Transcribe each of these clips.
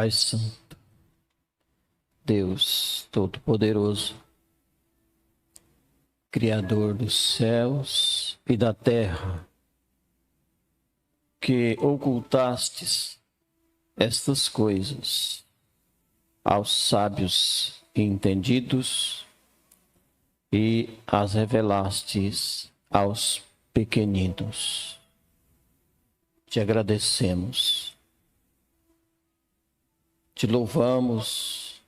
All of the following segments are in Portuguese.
Pai Santo, Deus Todo-Poderoso, Criador dos céus e da terra, que ocultastes estas coisas aos sábios e entendidos e as revelastes aos pequeninos. Te agradecemos, te louvamos,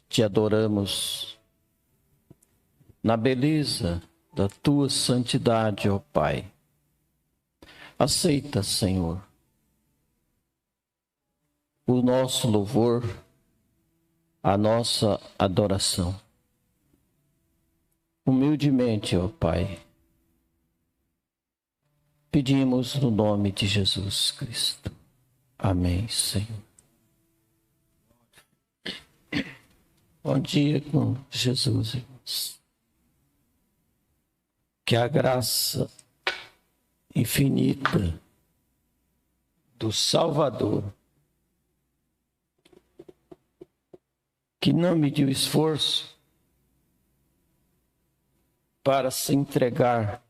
te adoramos na beleza da tua santidade, ó Pai. Aceita, Senhor, o nosso louvor, a nossa adoração. Humildemente, ó Pai, pedimos no nome de Jesus Cristo. Amém, Senhor. Bom dia com Jesus, irmãos. Que a graça infinita do Salvador, que não mediu esforço para se entregar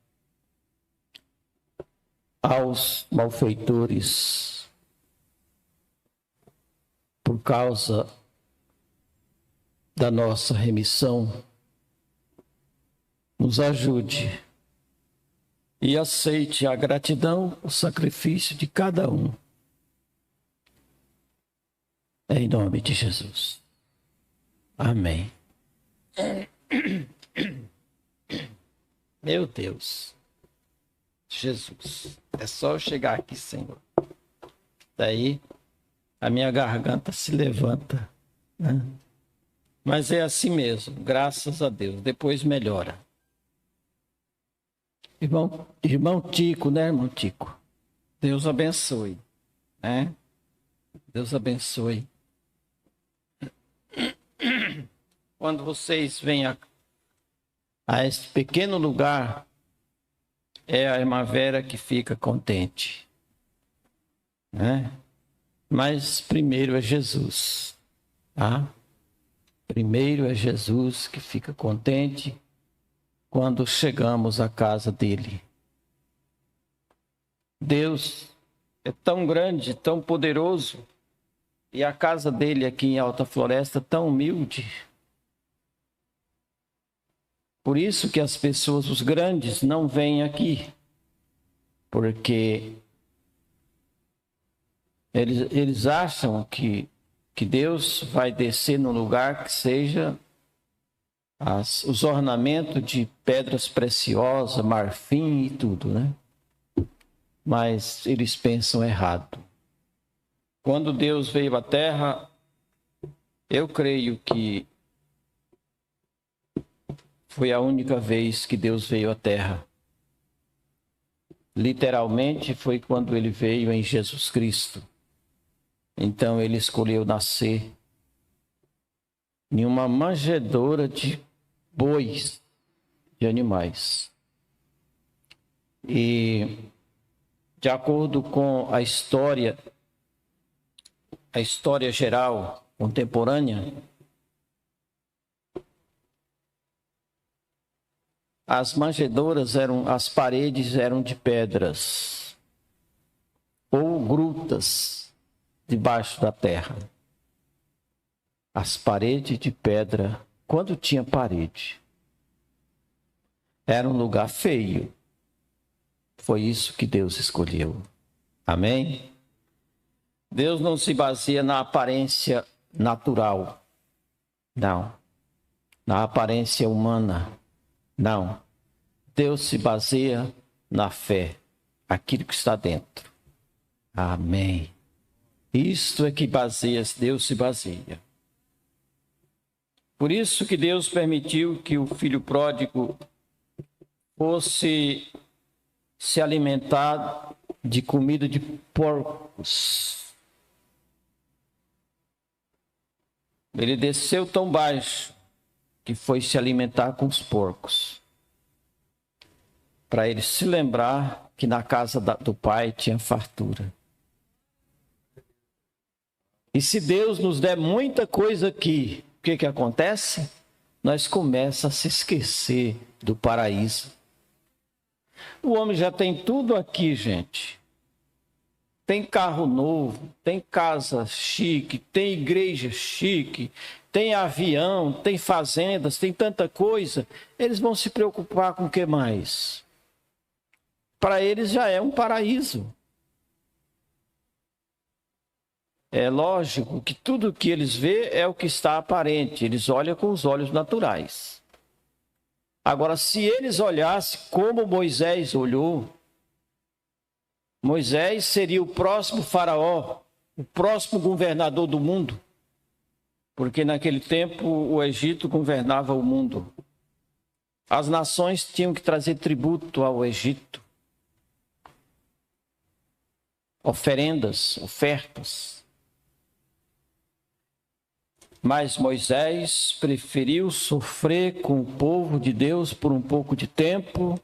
aos malfeitores por causa da nossa remissão, nos ajude e aceite a gratidão, o sacrifício de cada um. Em nome de Jesus. Amém. Meu Deus. Jesus. É só eu chegar aqui, Senhor. Daí a minha garganta se levanta, né? Mas é assim mesmo, graças a Deus. Depois melhora. Irmão Tico, né, irmão Tico? Deus abençoe, né? Deus abençoe. Quando vocês vêm a este pequeno lugar, é a irmã Vera que fica contente, né? Mas primeiro é Jesus, tá? Primeiro é Jesus que fica contente quando chegamos à casa dele. Deus é tão grande, tão poderoso, e a casa dele aqui em Alta Floresta tão humilde. Por isso que as pessoas, os grandes, não vêm aqui, porque eles acham que Deus vai descer num lugar que seja os ornamentos de pedras preciosas, marfim e tudo, né? Mas eles pensam errado. Quando Deus veio à Terra, eu creio que foi a única vez que Deus veio à Terra. Literalmente foi quando ele veio em Jesus Cristo. Então ele escolheu nascer em uma manjedoura de bois, de animais. E de acordo com a história geral contemporânea, as manjedouras as paredes eram de pedras ou grutas debaixo da terra. As paredes de pedra, quando tinha parede, era um lugar feio. Foi isso que Deus escolheu. Amém? Deus não se baseia na aparência natural. Não. Na aparência humana. Não. Deus se baseia na fé. Aquilo que está dentro. Amém. Isto é que Deus se baseia. Por isso que Deus permitiu que o filho pródigo fosse se alimentar de comida de porcos. Ele desceu tão baixo que foi se alimentar com os porcos, para ele se lembrar que na casa do pai tinha fartura. E se Deus nos der muita coisa aqui, o que acontece? Nós começamos a se esquecer do paraíso. O homem já tem tudo aqui, gente. Tem carro novo, tem casa chique, tem igreja chique, tem avião, tem fazendas, tem tanta coisa. Eles vão se preocupar com o que mais? Para eles já é um paraíso. É lógico que tudo que eles vê é o que está aparente. Eles olham com os olhos naturais. Agora, se eles olhassem como Moisés olhou, Moisés seria o próximo faraó, o próximo governador do mundo. Porque naquele tempo o Egito governava o mundo. As nações tinham que trazer tributo ao Egito. Oferendas, ofertas. Mas Moisés preferiu sofrer com o povo de Deus por um pouco de tempo,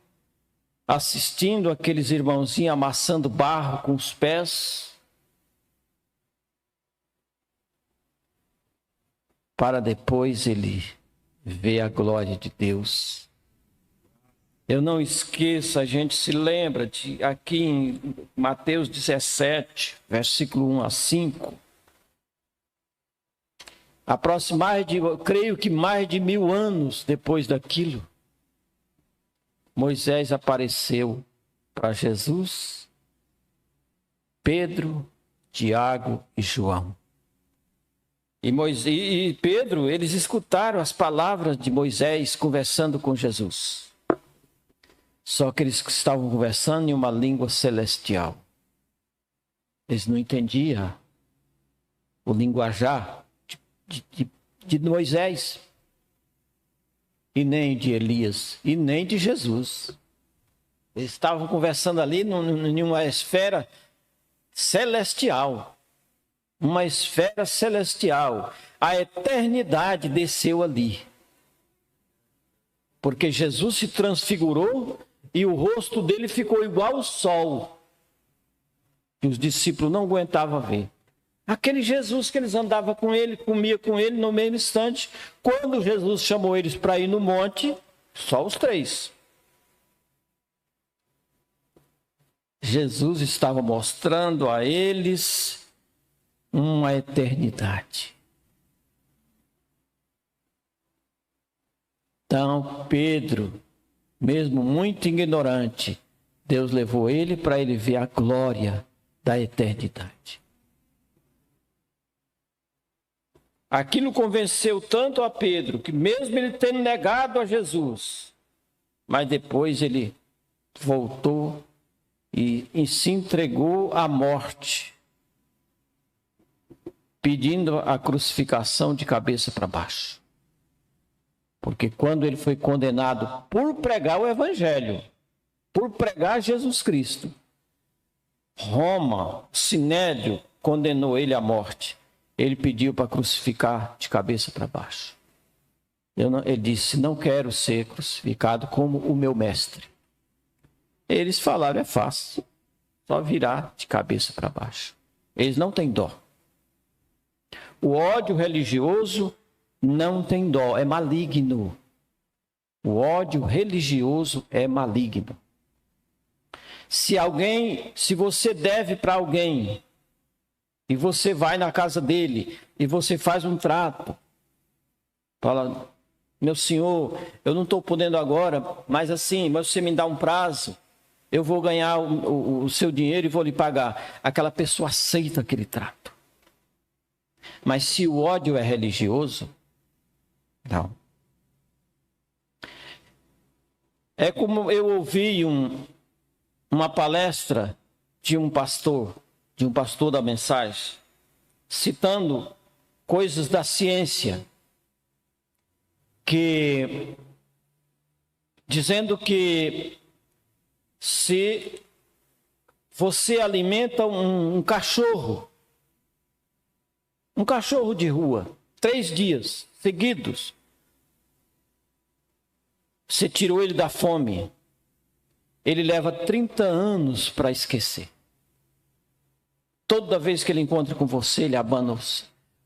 assistindo aqueles irmãozinhos amassando barro com os pés, para depois ele ver a glória de Deus. Eu não esqueço, a gente se lembra de aqui em Mateus 17, versículo 1 a 5, creio que mais de 1000 anos depois daquilo, Moisés apareceu para Jesus, Pedro, Tiago e João. E Pedro, eles escutaram as palavras de Moisés conversando com Jesus. Só que eles estavam conversando em uma língua celestial. Eles não entendiam o linguajar de Moisés, e nem de Elias, e nem de Jesus. Eles estavam conversando ali em uma esfera celestial. Uma esfera celestial. A eternidade desceu ali. Porque Jesus se transfigurou e o rosto dele ficou igual ao sol. E os discípulos não aguentavam ver. Aquele Jesus que eles andavam com ele, comia com ele no mesmo instante. Quando Jesus chamou eles para ir no monte, só os 3. Jesus estava mostrando a eles uma eternidade. Então, Pedro, mesmo muito ignorante, Deus levou ele para ele ver a glória da eternidade. Aquilo convenceu tanto a Pedro, que mesmo ele tendo negado a Jesus, mas depois ele voltou e se entregou à morte, pedindo a crucificação de cabeça para baixo. Porque quando ele foi condenado por pregar o Evangelho, por pregar Jesus Cristo, Roma, o Sinédrio, condenou ele à morte. Ele pediu para crucificar de cabeça para baixo. Ele disse, não quero ser crucificado como o meu mestre. Eles falaram, é fácil, só virar de cabeça para baixo. Eles não têm dó. O ódio religioso não tem dó, é maligno. O ódio religioso é maligno. Se você deve para alguém, e você vai na casa dele, e você faz um trato, fala, meu senhor, eu não estou podendo agora, mas você me dá um prazo, eu vou ganhar o seu dinheiro e vou lhe pagar. Aquela pessoa aceita aquele trato. Mas se o ódio é religioso, não. É como eu ouvi uma palestra de um pastor da mensagem, citando coisas da ciência, dizendo que se você alimenta um cachorro de rua, 3 dias seguidos, você tirou ele da fome, ele leva 30 anos para esquecer. Toda vez que ele encontra com você, ele abana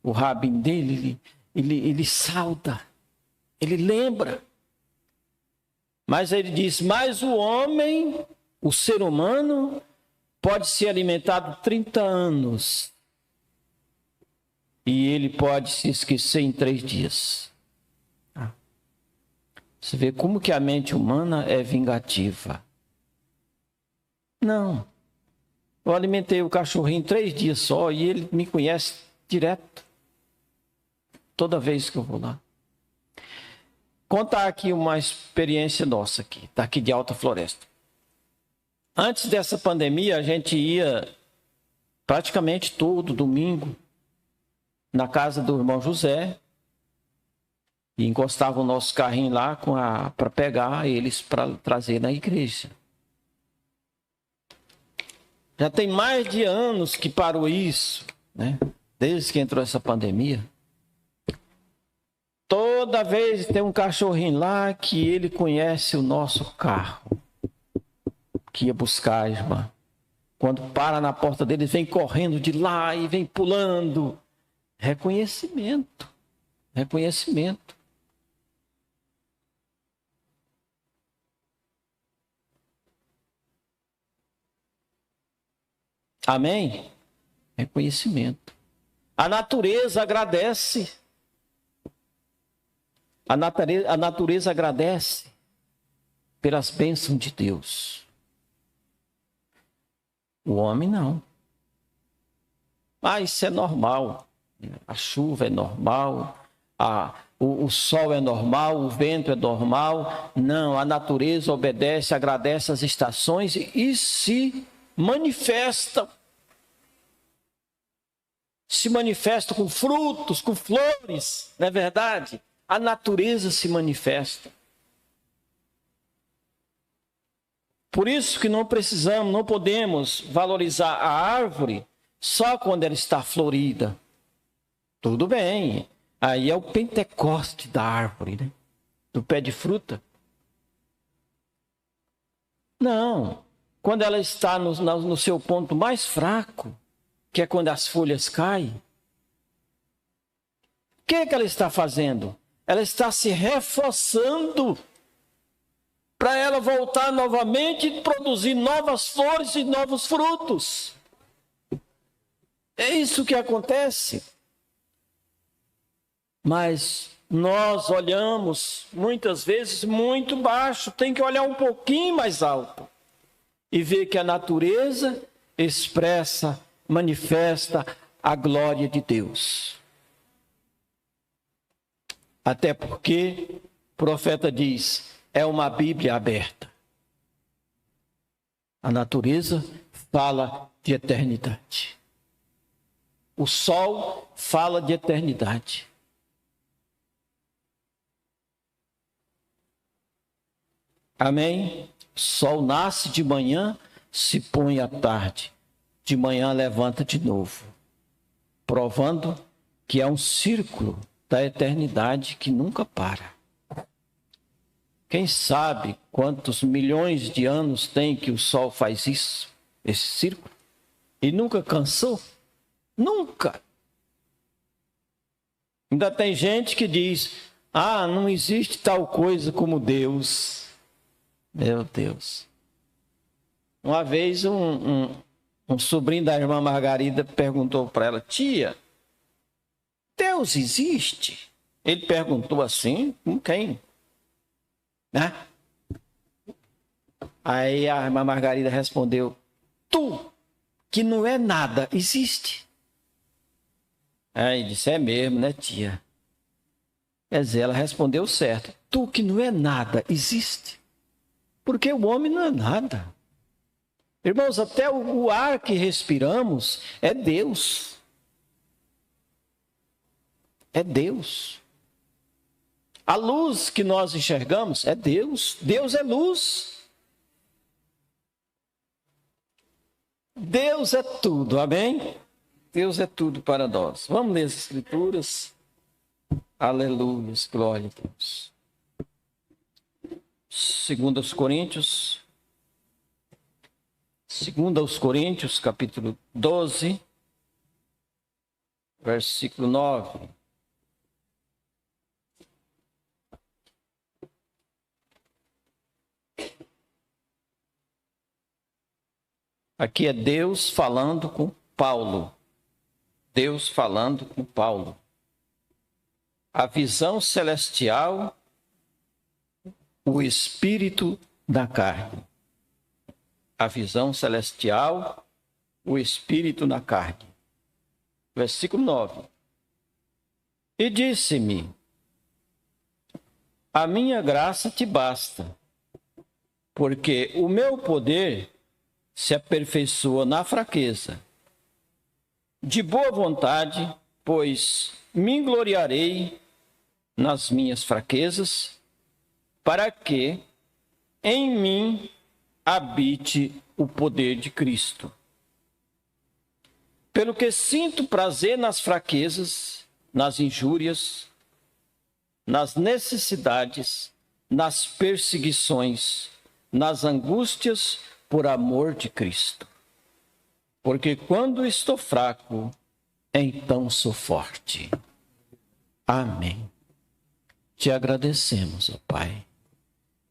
o rabinho dele, ele sauda, ele lembra. Mas ele diz, mas o homem, o ser humano, pode ser alimentado 30 anos. E ele pode se esquecer em 3 dias. Você vê como que a mente humana é vingativa. Não. Eu alimentei o cachorrinho 3 dias só e ele me conhece direto. Toda vez que eu vou lá. Contar aqui uma experiência nossa aqui, daqui de Alta Floresta. Antes dessa pandemia, a gente ia praticamente todo domingo na casa do irmão José e encostava o nosso carrinho lá para pegar eles para trazer na igreja. Já tem mais de anos que parou isso, né? Desde que entrou essa pandemia. Toda vez tem um cachorrinho lá que ele conhece o nosso carro, que ia buscar a irmã. Quando para na porta dele, vem correndo de lá e vem pulando. Reconhecimento. Reconhecimento. Amém? Reconhecimento. A natureza agradece. A natureza agradece pelas bênçãos de Deus. O homem não. Isso é normal. A chuva é normal. O sol é normal. O vento é normal. Não, a natureza obedece, agradece as estações e se manifesta. Se manifesta com frutos, com flores, não é verdade? A natureza se manifesta. Por isso que não podemos valorizar a árvore só quando ela está florida. Tudo bem, aí é o Pentecoste da árvore, né? Do pé de fruta. Não, quando ela está no seu ponto mais fraco, que é quando as folhas caem, o que ela está fazendo? Ela está se reforçando para ela voltar novamente e produzir novas flores e novos frutos. É isso que acontece. Mas nós olhamos muitas vezes muito baixo, tem que olhar um pouquinho mais alto e ver que a natureza expressa, manifesta a glória de Deus. Até porque o profeta diz, é uma Bíblia aberta. A natureza fala de eternidade. O sol fala de eternidade. Amém? O sol nasce de manhã, se põe à tarde. De manhã levanta de novo. Provando que é um círculo da eternidade que nunca para. Quem sabe quantos milhões de anos tem que o sol faz isso, esse círculo, e nunca cansou? Nunca. Ainda tem gente que diz, não existe tal coisa como Deus. Meu Deus. Uma vez um sobrinho da irmã Margarida perguntou para ela, tia, Deus existe? Ele perguntou assim, com quem? Né? Aí a irmã Margarida respondeu, tu, que não é nada, existe. Aí disse, é mesmo, né, tia? Quer dizer, ela respondeu certo, tu que não é nada, existe. Porque o homem não é nada. Irmãos, até o ar que respiramos é Deus. É Deus. A luz que nós enxergamos é Deus. Deus é luz. Deus é tudo, amém? Deus é tudo para nós. Vamos ler as Escrituras. Aleluia, glória a Deus. 2 Coríntios, capítulo 12. versículo 9. Aqui é Deus falando com Paulo. Deus falando com Paulo. A visão celestial, o espírito da carne. A visão celestial, o espírito na carne. Versículo 9. E disse-me: a minha graça te basta, porque o meu poder se aperfeiçoa na fraqueza. De boa vontade, pois me gloriarei nas minhas fraquezas, para que em mim habite o poder de Cristo. Pelo que sinto prazer nas fraquezas, nas injúrias, nas necessidades, nas perseguições, nas angústias, por amor de Cristo. Porque quando estou fraco, então sou forte. Amém. Te agradecemos, ó Pai,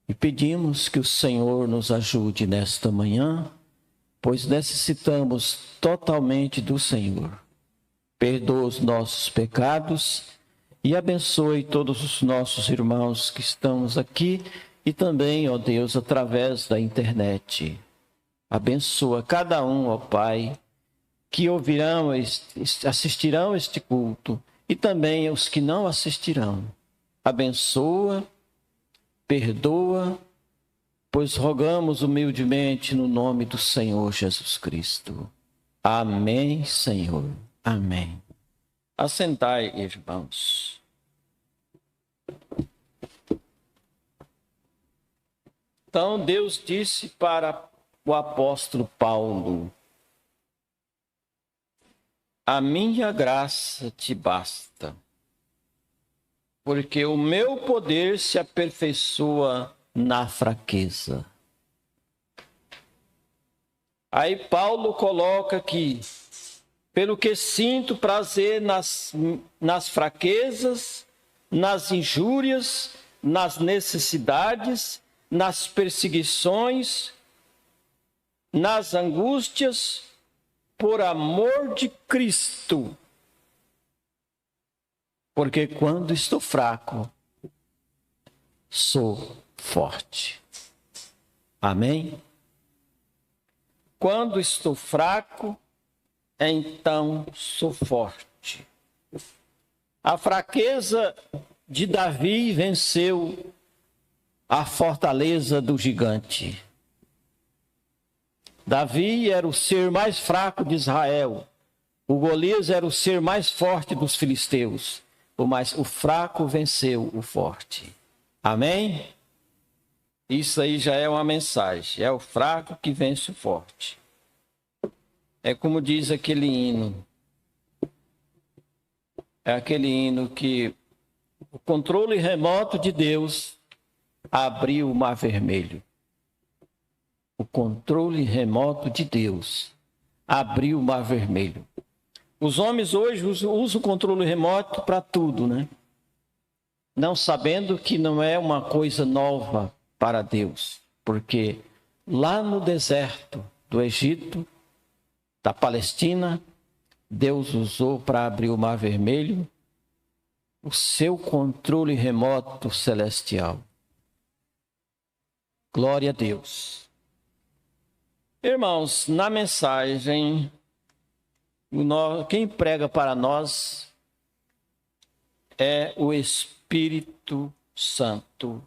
e pedimos que o Senhor nos ajude nesta manhã, pois necessitamos totalmente do Senhor. Perdoa os nossos pecados e abençoe todos os nossos irmãos que estamos aqui e também, ó Deus, através da internet. Abençoa cada um, ó Pai, que ouvirão, assistirão este culto e também os que não assistirão. Abençoa, perdoa, pois rogamos humildemente no nome do Senhor Jesus Cristo. Amém, Senhor. Amém. Assentai, irmãos. Então, Deus disse para o apóstolo Paulo: a minha graça te basta, porque o meu poder se aperfeiçoa na fraqueza. Aí Paulo coloca aqui: pelo que sinto prazer nas fraquezas, nas injúrias, nas necessidades, nas perseguições, nas angústias, por amor de Cristo. Porque quando estou fraco, sou forte. Amém? Quando estou fraco, então sou forte. A fraqueza de Davi venceu a fortaleza do gigante. Davi era o ser mais fraco de Israel. O Golias era o ser mais forte dos filisteus. Mas o fraco venceu o forte. Amém? Isso aí já é uma mensagem. É o fraco que vence o forte. É como diz aquele hino. É aquele hino que o controle remoto de Deus abriu o Mar Vermelho. O controle remoto de Deus abriu o Mar Vermelho. Os homens hoje usam o controle remoto para tudo, né? Não sabendo que não é uma coisa nova para Deus. Porque lá no deserto do Egito, da Palestina, Deus usou para abrir o Mar Vermelho o seu controle remoto celestial. Glória a Deus. Irmãos, na mensagem, quem prega para nós é o Espírito Santo.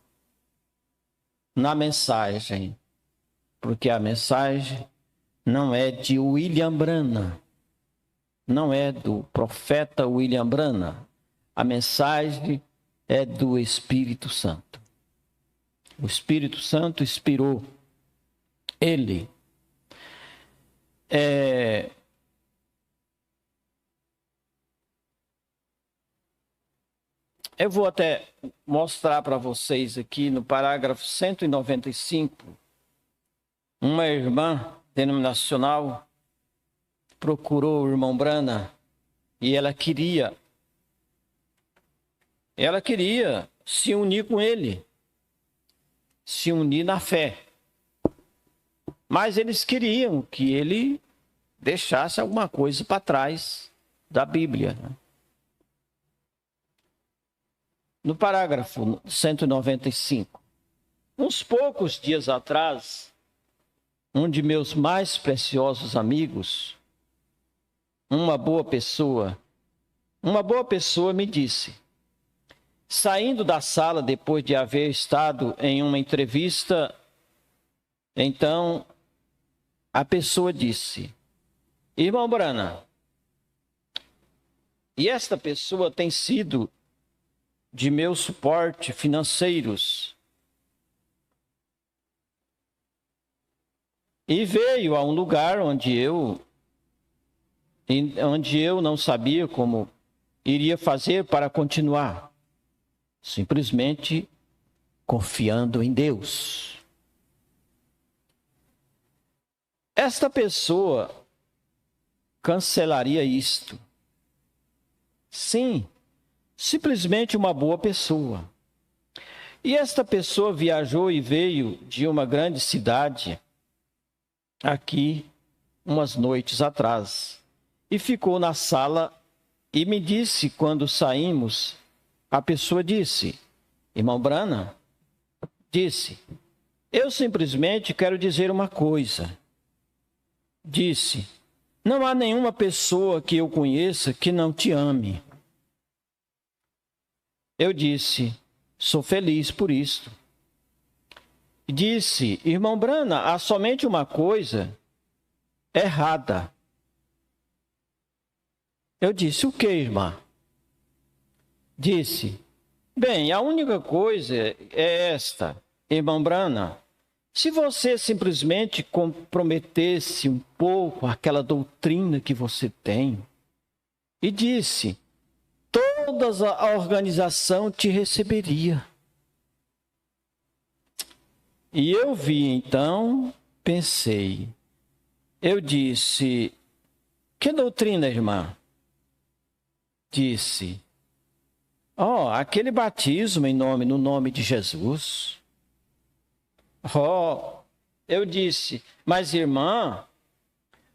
Na mensagem, porque a mensagem não é de William Branham, não é do profeta William Branham. A mensagem é do Espírito Santo. O Espírito Santo inspirou ele. Eu vou até mostrar para vocês aqui no parágrafo 195, uma irmã denominacional procurou o irmão Branham E ela queria se unir com ele, se unir na fé. Mas eles queriam que ele deixasse alguma coisa para trás da Bíblia, né? No parágrafo 195, uns poucos dias atrás, um de meus mais preciosos amigos, uma boa pessoa me disse, saindo da sala depois de haver estado em uma entrevista, então a pessoa disse, irmão Branham, e esta pessoa tem sido de meu suporte financeiros e veio a um lugar onde eu não sabia como iria fazer para continuar, simplesmente confiando em Deus. Esta pessoa cancelaria isto. Sim, simplesmente uma boa pessoa. E esta pessoa viajou e veio de uma grande cidade aqui umas noites atrás e ficou na sala e me disse quando saímos, a pessoa disse, irmão Branham, disse, eu simplesmente quero dizer uma coisa. Disse, não há nenhuma pessoa que eu conheça que não te ame. Eu disse, sou feliz por isto. Disse, irmão Branham, há somente uma coisa errada. Eu disse, o que, irmã? Disse, bem, a única coisa é esta, irmão Branham, se você simplesmente comprometesse um pouco aquela doutrina que você tem, e disse, toda a organização te receberia. E eu vi, então, pensei, eu disse, que doutrina, irmã? Disse, aquele batismo no nome de Jesus. Eu disse, mas irmã,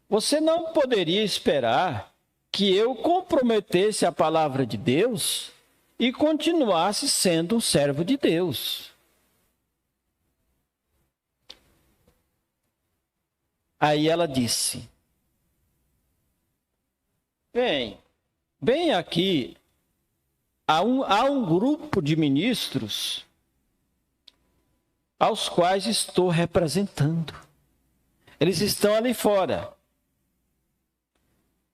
você não poderia esperar que eu comprometesse a palavra de Deus e continuasse sendo um servo de Deus. Aí ela disse, bem aqui, há um grupo de ministros aos quais estou representando. Eles estão ali fora.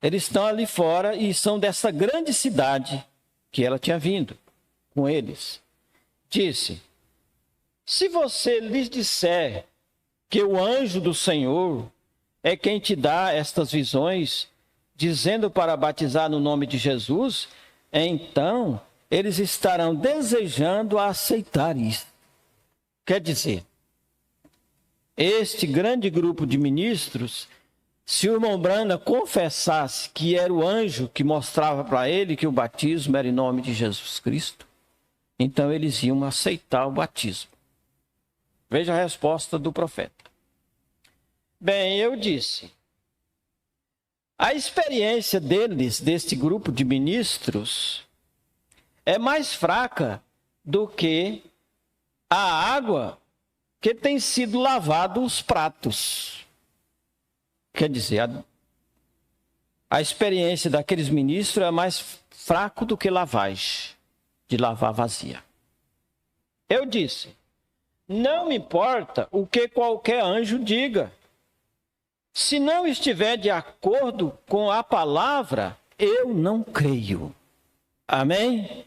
Eles estão ali fora e são dessa grande cidade que ela tinha vindo com eles. Disse, se você lhes disser que o anjo do Senhor é quem te dá estas visões, dizendo para batizar no nome de Jesus, então eles estarão desejando aceitar isso. Quer dizer, este grande grupo de ministros, se o irmão Branham confessasse que era o anjo que mostrava para ele que o batismo era em nome de Jesus Cristo, então eles iam aceitar o batismo. Veja a resposta do profeta. Bem, eu disse, a experiência deles, deste grupo de ministros, é mais fraca do que a água que tem sido lavado os pratos. Quer dizer, a experiência daqueles ministros é mais fraco do que lavagem, de lavar vazia. Eu disse, não me importa o que qualquer anjo diga. Se não estiver de acordo com a palavra, eu não creio. Amém?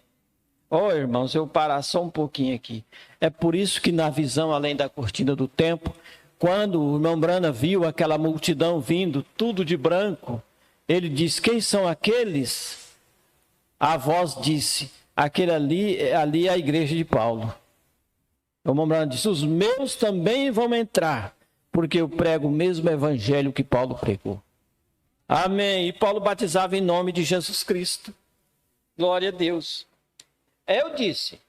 Irmãos, eu parar só um pouquinho aqui. É por isso que na visão além da cortina do tempo, quando o irmão Branham viu aquela multidão vindo, tudo de branco, ele disse, quem são aqueles? A voz disse, aquele ali é a igreja de Paulo. O irmão Branham disse, os meus também vão entrar, porque eu prego o mesmo evangelho que Paulo pregou. Amém. E Paulo batizava em nome de Jesus Cristo. Glória a Deus. Eu disse,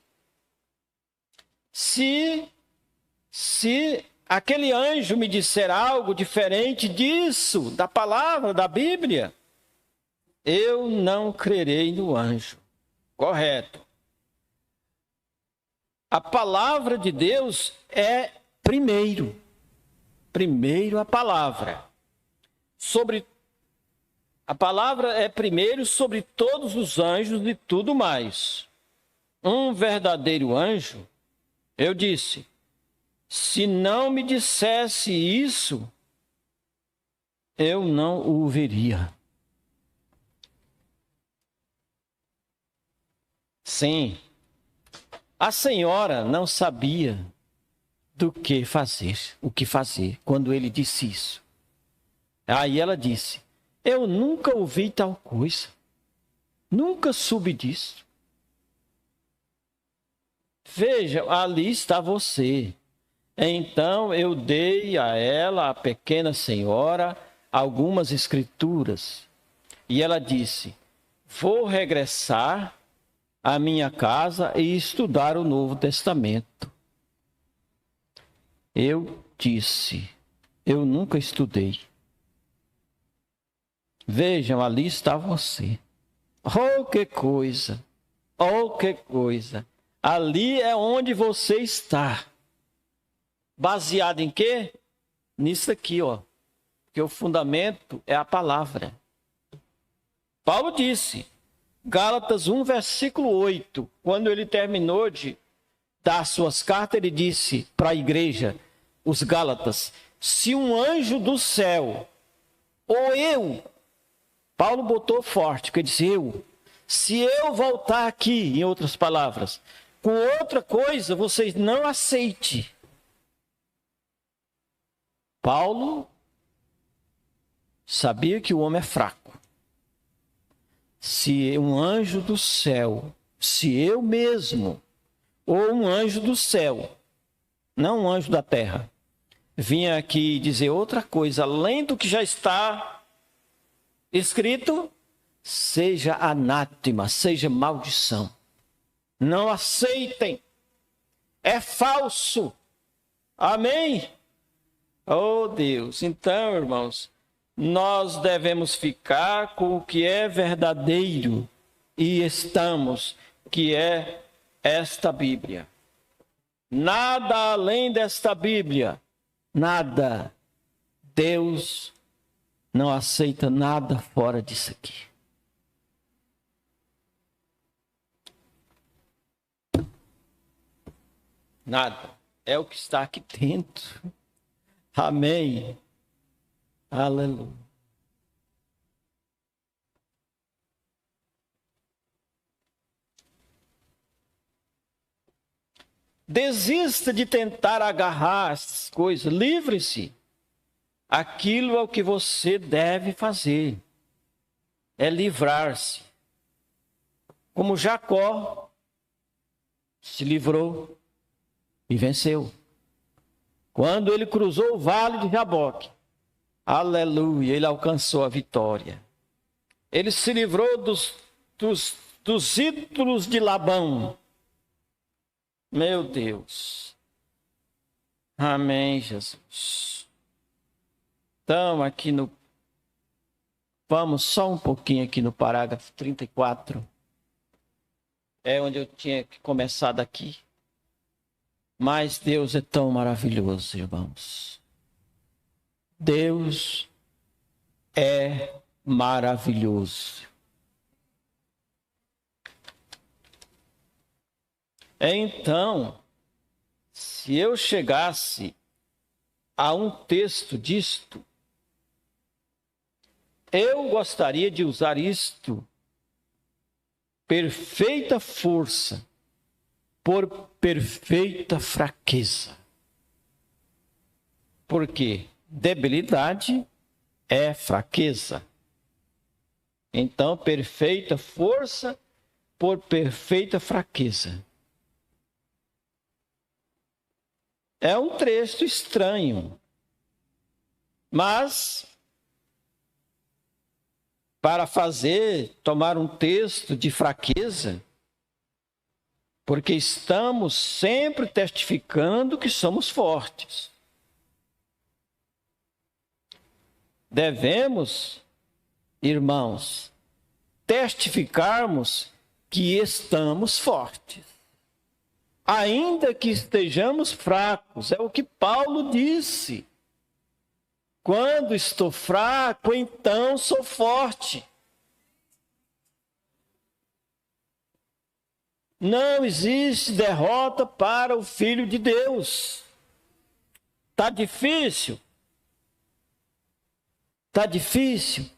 se aquele anjo me disser algo diferente disso, da palavra, da Bíblia, eu não crerei no anjo. Correto. A palavra de Deus é primeiro. Primeiro a palavra. A palavra é primeiro sobre todos os anjos e tudo mais. Um verdadeiro anjo, eu disse, se não me dissesse isso, eu não o veria. Sim, a senhora não sabia o que fazer, quando ele disse isso. Aí ela disse, eu nunca ouvi tal coisa, nunca soube disso. Veja, ali está você. Então eu dei a ela, a pequena senhora, algumas escrituras. E ela disse, vou regressar à minha casa e estudar o Novo Testamento. Eu disse, eu nunca estudei. Vejam, ali está você. Oh, que coisa! Oh, que coisa! Ali é onde você está. Baseado em quê? Nisso aqui, ó. Porque o fundamento é a palavra. Paulo disse, Gálatas 1, versículo 8, quando ele terminou de dar suas cartas, ele disse para a igreja, os Gálatas, se um anjo do céu, ou eu, Paulo botou forte, porque ele disse se eu voltar aqui, em outras palavras, com outra coisa, vocês não aceitem. Paulo sabia que o homem é fraco. Se um anjo do céu, se eu mesmo, ou um anjo do céu, não um anjo da terra, vinha aqui dizer outra coisa, além do que já está escrito, seja anátema, seja maldição. Não aceitem. É falso. Amém? Oh Deus. Então, irmãos, nós devemos ficar com o que é verdadeiro e estamos, que é esta Bíblia. Nada além desta Bíblia. Nada. Deus não aceita nada fora disso aqui. Nada. É o que está aqui dentro. Amém. Aleluia. Desista de tentar agarrar essas coisas. Livre-se. Aquilo é o que você deve fazer. É livrar-se. Como Jacó se livrou e venceu. Quando ele cruzou o vale de Jaboque, aleluia, ele alcançou a vitória. Ele se livrou dos ídolos de Labão. Meu Deus. Amém, Jesus. Então, vamos só um pouquinho aqui no parágrafo 34. É onde eu tinha que começar daqui. Mas Deus é tão maravilhoso, irmãos. Deus é maravilhoso. Então, se eu chegasse a um texto disto, eu gostaria de usar isto, perfeita força, por perfeita fraqueza. Porque debilidade é fraqueza. Então, perfeita força por perfeita fraqueza. É um trecho estranho, mas para tomar um texto de fraqueza, porque estamos sempre testificando que somos fortes. Devemos, irmãos, testificarmos que estamos fortes, ainda que estejamos fracos. É o que Paulo disse. Quando estou fraco, então sou forte. Não existe derrota para o Filho de Deus. Está difícil? Está difícil?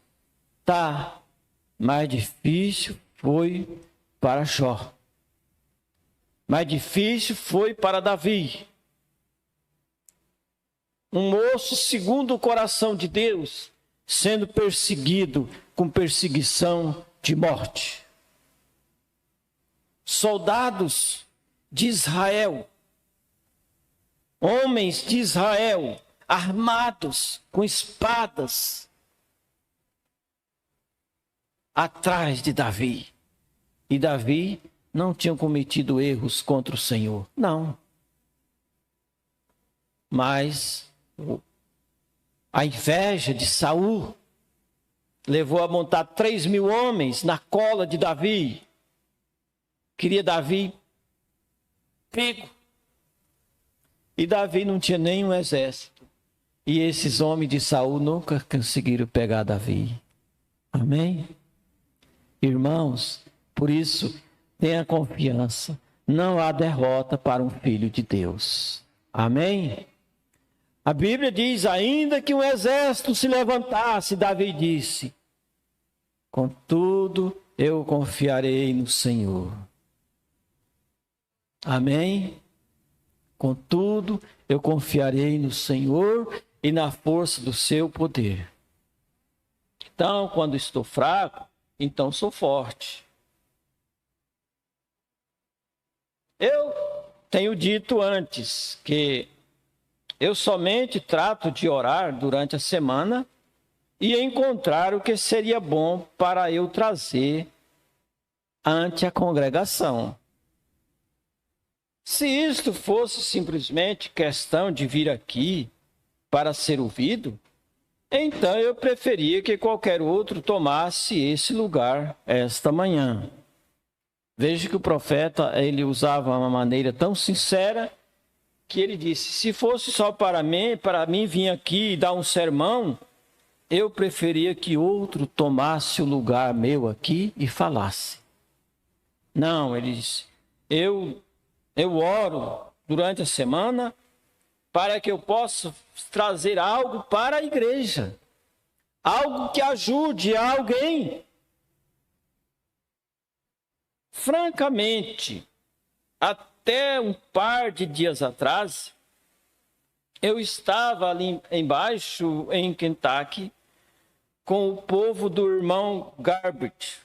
Tá. Mais difícil foi para Jó. Mais difícil foi para Davi. Um moço segundo o coração de Deus, sendo perseguido com perseguição de morte. Soldados de Israel, homens de Israel, armados com espadas, atrás de Davi. E Davi não tinha cometido erros contra o Senhor, não. Mas a inveja de Saul levou a montar 3.000 homens na cola de Davi. Queria Davi pego. E Davi não tinha nenhum exército. E esses homens de Saul nunca conseguiram pegar Davi. Amém? Irmãos, por isso, tenha confiança. Não há derrota para um filho de Deus. Amém? A Bíblia diz, ainda que um exército se levantasse, Davi disse, contudo, eu confiarei no Senhor. Amém? Contudo, eu confiarei no Senhor e na força do seu poder. Então, quando estou fraco, então sou forte. Eu tenho dito antes que eu somente trato de orar durante a semana e encontrar o que seria bom para eu trazer ante a congregação. Se isto fosse simplesmente questão de vir aqui para ser ouvido, então eu preferia que qualquer outro tomasse esse lugar esta manhã. Veja que o profeta, ele usava uma maneira tão sincera que ele disse, se fosse só para mim vir aqui e dar um sermão, eu preferia que outro tomasse o lugar meu aqui e falasse. Não, ele disse, eu oro durante a semana para que eu possa trazer algo para a igreja, algo que ajude alguém. Francamente, até um par de dias atrás, eu estava ali embaixo, em Kentucky, com o povo do irmão Garbett.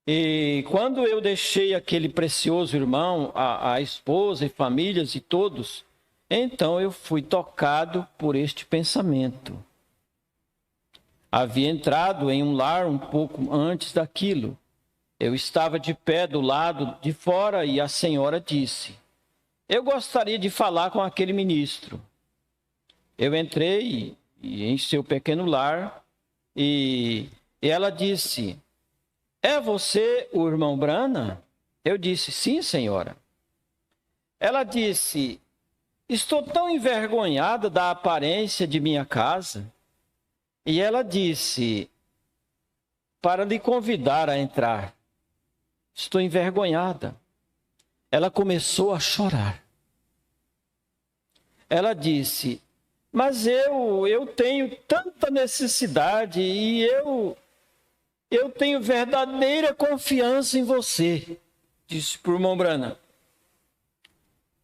E quando eu deixei aquele precioso irmão, a esposa e famílias e todos, então eu fui tocado por este pensamento. Havia entrado em um lar um pouco antes daquilo. Eu estava de pé do lado de fora e a senhora disse, eu gostaria de falar com aquele ministro. Eu entrei em seu pequeno lar e ela disse, é você o irmão Brana? Eu disse, sim, senhora. Ela disse, estou tão envergonhada da aparência de minha casa. E ela disse, para lhe convidar a entrar. Estou envergonhada. Ela começou a chorar. Ela disse, mas eu tenho tanta necessidade e eu tenho verdadeira confiança em você, disse para o irmão Brana.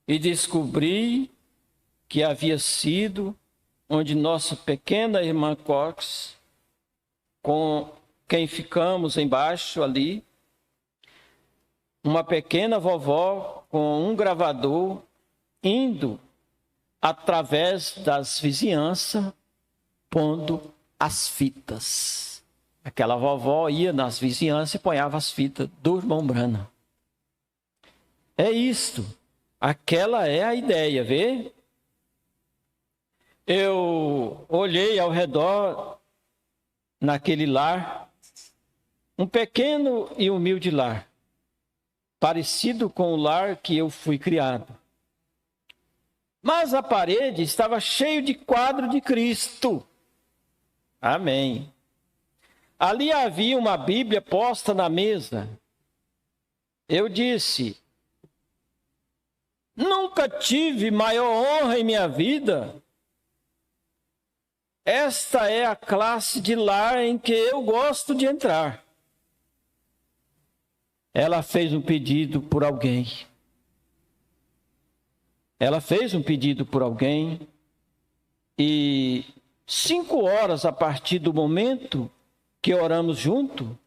E descobri que havia sido onde nossa pequena irmã Cox, com quem ficamos embaixo ali, uma pequena vovó com um gravador, indo através das vizinhanças, pondo as fitas Aquela vovó ia nas vizinhanças e ponhava as fitas do irmão Branham. É isto. Aquela é a ideia, vê? Eu olhei ao redor naquele lar, um pequeno e humilde lar, parecido com o lar que eu fui criado. Mas a parede estava cheia de quadro de Cristo. Amém. Ali havia uma Bíblia posta na mesa. Eu disse: nunca tive maior honra em minha vida. Esta é a classe de lar em que eu gosto de entrar. Ela fez um pedido por alguém. Ela fez um pedido por alguém e 5 horas a partir do momento que oramos junto,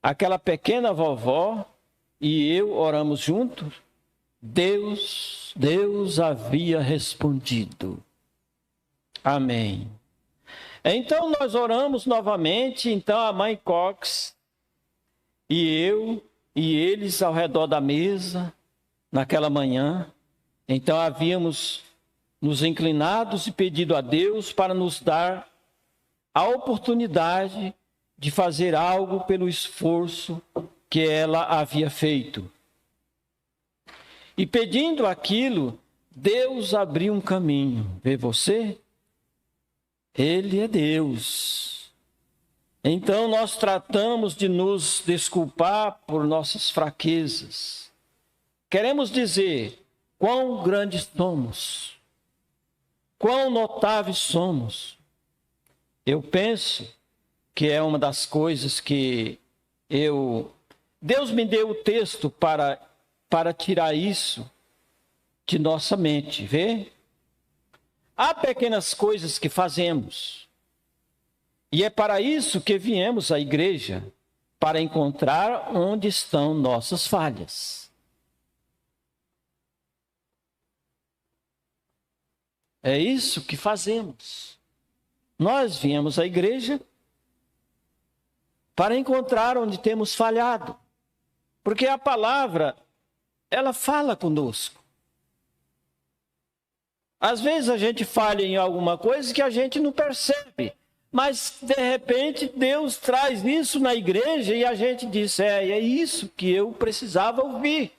aquela pequena vovó e eu oramos juntos, Deus havia respondido. Amém. Então nós oramos novamente, então a mãe Cox e eu e eles ao redor da mesa, naquela manhã. Então havíamos nos inclinados e pedido a Deus para nos dar a oportunidade de fazer algo pelo esforço que ela havia feito. E pedindo aquilo, Deus abriu um caminho. Vê você? Ele é Deus. Então nós tratamos de nos desculpar por nossas fraquezas. Queremos dizer quão grandes somos, quão notáveis somos. Eu penso que é uma das coisas que Deus me deu o texto para tirar isso de nossa mente, vê? Há pequenas coisas que fazemos, e é para isso que viemos à igreja, para encontrar onde estão nossas falhas. É isso que fazemos. Nós viemos à igreja para encontrar onde temos falhado, porque a palavra, ela fala conosco. Às vezes a gente falha em alguma coisa que a gente não percebe, mas de repente Deus traz isso na igreja e a gente diz: é isso que eu precisava ouvir.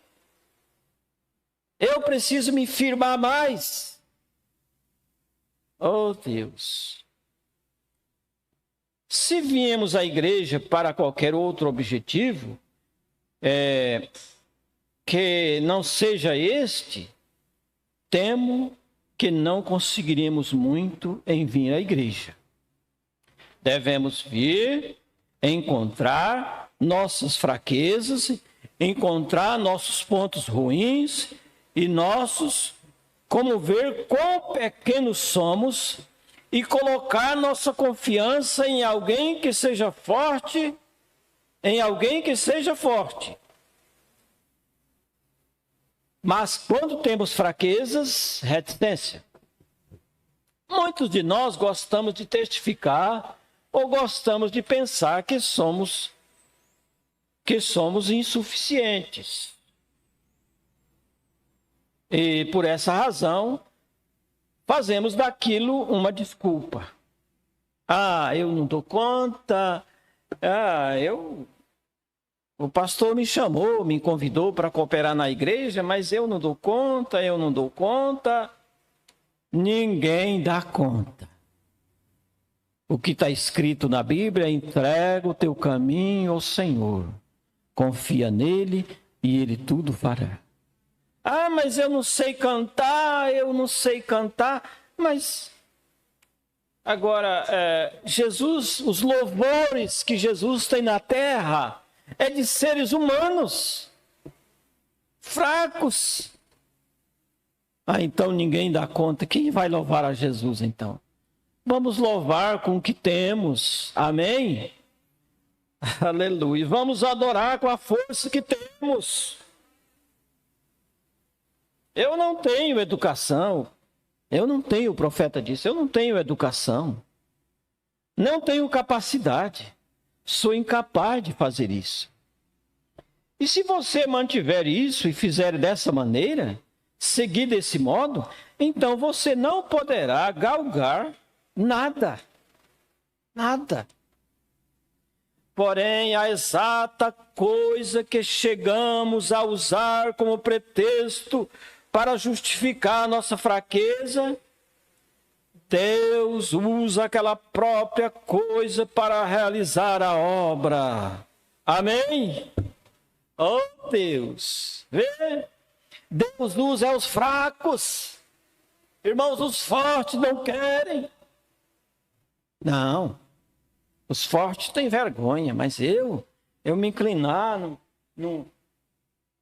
Eu preciso me firmar mais. Oh Deus! Se viemos à igreja para qualquer outro objetivo, que não seja este, temo que não conseguiremos muito em vir à igreja. Devemos vir, encontrar nossas fraquezas, encontrar nossos pontos ruins e como ver quão pequenos somos e colocar nossa confiança em alguém que seja forte, Mas quando temos fraquezas, reticência. Muitos de nós gostamos de testificar ou gostamos de pensar que somos insuficientes. E por essa razão, fazemos daquilo uma desculpa. Eu não dou conta. O pastor me chamou, me convidou para cooperar na igreja, mas eu não dou conta. Ninguém dá conta. O que está escrito na Bíblia é: entrega o teu caminho ao Senhor. Confia nele e ele tudo fará. Mas eu não sei cantar. Mas agora, Jesus, os louvores que Jesus tem na terra é de seres humanos, fracos. Então ninguém dá conta. Quem vai louvar a Jesus então? Vamos louvar com o que temos. Amém? Aleluia. Vamos adorar com a força que temos. Eu não tenho educação. O profeta disse, eu não tenho educação. Não tenho capacidade. Sou incapaz de fazer isso. E se você mantiver isso e fizer dessa maneira, seguir desse modo, então você não poderá galgar nada. Nada. Porém, a exata coisa que chegamos a usar como pretexto para justificar a nossa fraqueza, Deus usa aquela própria coisa para realizar a obra. Amém? Oh, Deus! Vê? Deus usa os fracos. Irmãos, os fortes não querem. Não. Os fortes têm vergonha, mas eu me inclinar no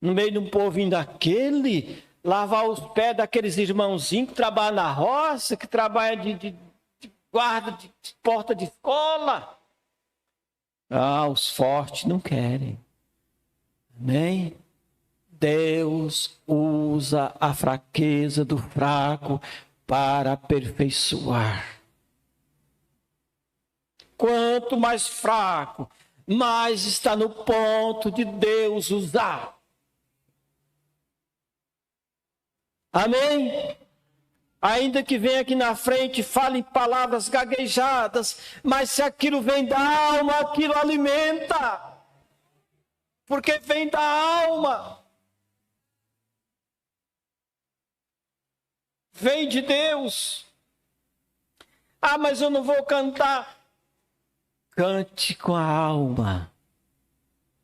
meio de um povinho daquele, lavar os pés daqueles irmãozinhos que trabalham na roça, que trabalham de guarda de porta de escola. Ah, os fortes não querem. Amém? Deus usa a fraqueza do fraco para aperfeiçoar. Quanto mais fraco, mais está no ponto de Deus usar. Amém? Ainda que venha aqui na frente e fale palavras gaguejadas, mas se aquilo vem da alma, aquilo alimenta. Porque vem da alma. Vem de Deus. Ah, mas eu não vou cantar. Cante com a alma.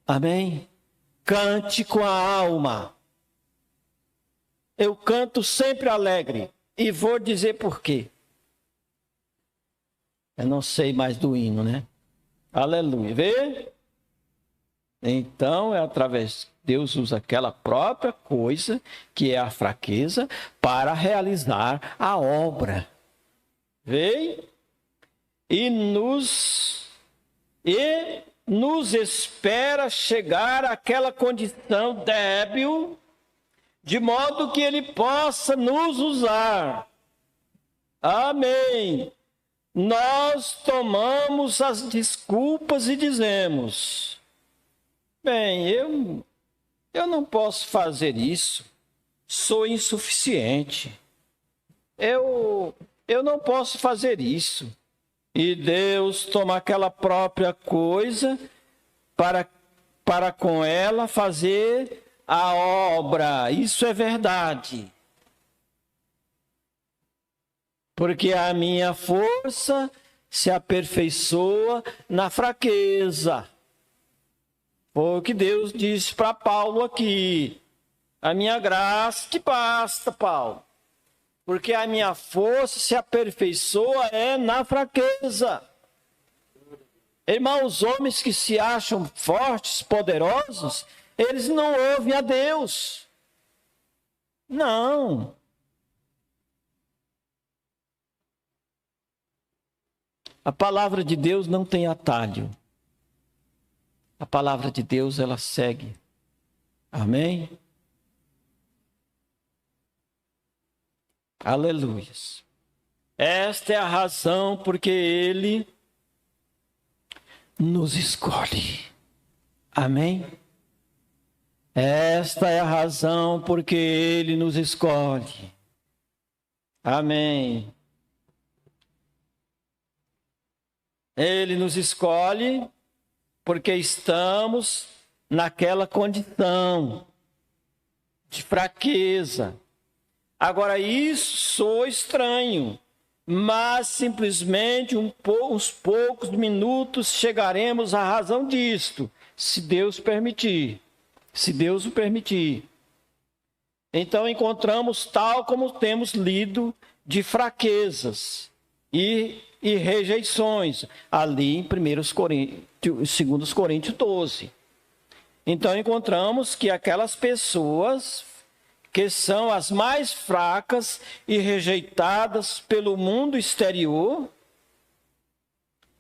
Amém? Cante com a alma. Eu canto sempre alegre. E vou dizer por quê. Eu não sei mais do hino, né? Aleluia. Vê? Então, é através... Deus usa aquela própria coisa, que é a fraqueza, para realizar a obra. Vê? E nos espera chegar àquela condição débil, de modo que Ele possa nos usar. Amém. Nós tomamos as desculpas e dizemos: bem, eu não posso fazer isso, sou insuficiente. Eu não posso fazer isso. E Deus toma aquela própria coisa para com ela fazer a obra. Isso é verdade. Porque a minha força se aperfeiçoa na fraqueza. Foi o que Deus disse para Paulo aqui. A minha graça te basta, Paulo. Porque a minha força se aperfeiçoa na fraqueza. Irmãos, homens que se acham fortes, poderosos, eles não ouvem a Deus. Não. A palavra de Deus não tem atalho. A palavra de Deus, ela segue. Amém? Aleluias. Esta é a razão porque Ele nos escolhe. Amém? Esta é a razão porque Ele nos escolhe. Amém. Ele nos escolhe porque estamos naquela condição de fraqueza. Agora, isso soa estranho, mas simplesmente uns poucos minutos chegaremos à razão disto, se Deus permitir. Se Deus o permitir. Então, encontramos, tal como temos lido, de fraquezas e rejeições, ali em 2 Coríntios 12. Então, encontramos que aquelas pessoas que são as mais fracas e rejeitadas pelo mundo exterior,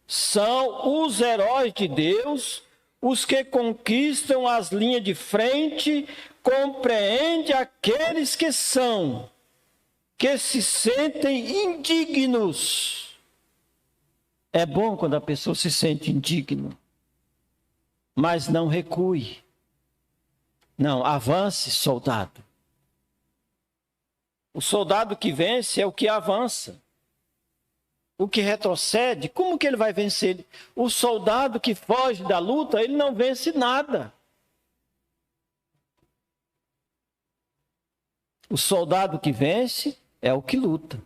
são os heróis de Deus, os que conquistam as linhas de frente, compreende aqueles que se sentem indignos. É bom quando a pessoa se sente indigna. mas não recue. Não, avance, soldado. O soldado que vence é o que avança. O que retrocede, como que ele vai vencer? O soldado que foge da luta, ele não vence nada. O soldado que vence é o que luta.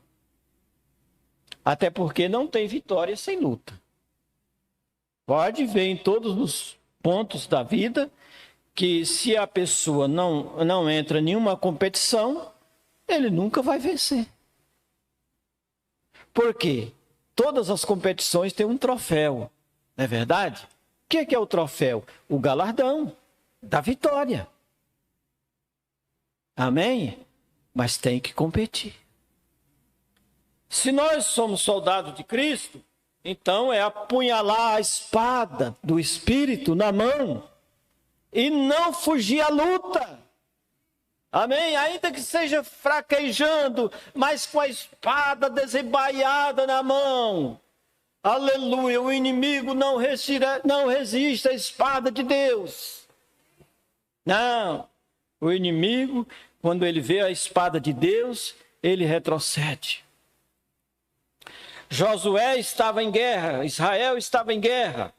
Até porque não tem vitória sem luta. Pode ver em todos os pontos da vida que se a pessoa não entra em nenhuma competição, ele nunca vai vencer. Por quê? Todas as competições têm um troféu, não é verdade? O que é o troféu? O galardão da vitória. Amém? Mas tem que competir. Se nós somos soldados de Cristo, então é apunhalar a espada do Espírito na mão e não fugir à luta. Amém? Ainda que seja fraquejando, mas com a espada desembaiada na mão. Aleluia, o inimigo não resiste à espada de Deus. Não, o inimigo, quando ele vê a espada de Deus, ele retrocede. Josué estava em guerra, Israel estava em guerra.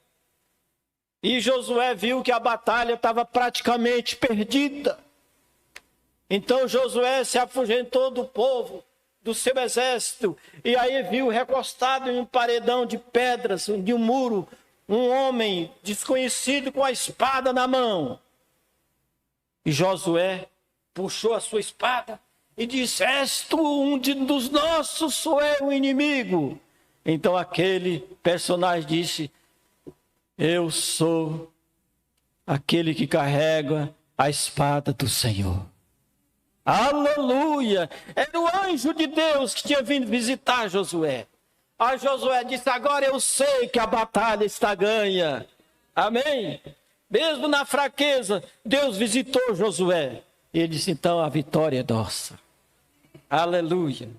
E Josué viu que a batalha estava praticamente perdida. Então Josué se afugentou do povo, do seu exército, e aí viu recostado em um paredão de pedras, de um muro, um homem desconhecido com a espada na mão. E Josué puxou a sua espada e disse: és tu um dos nossos ou é o inimigo? Então aquele personagem disse: eu sou aquele que carrega a espada do Senhor. Aleluia! Era o anjo de Deus que tinha vindo visitar Josué. Aí Josué disse: agora eu sei que a batalha está ganha. Amém? Mesmo na fraqueza, Deus visitou Josué. E ele disse: então a vitória é nossa. Aleluia!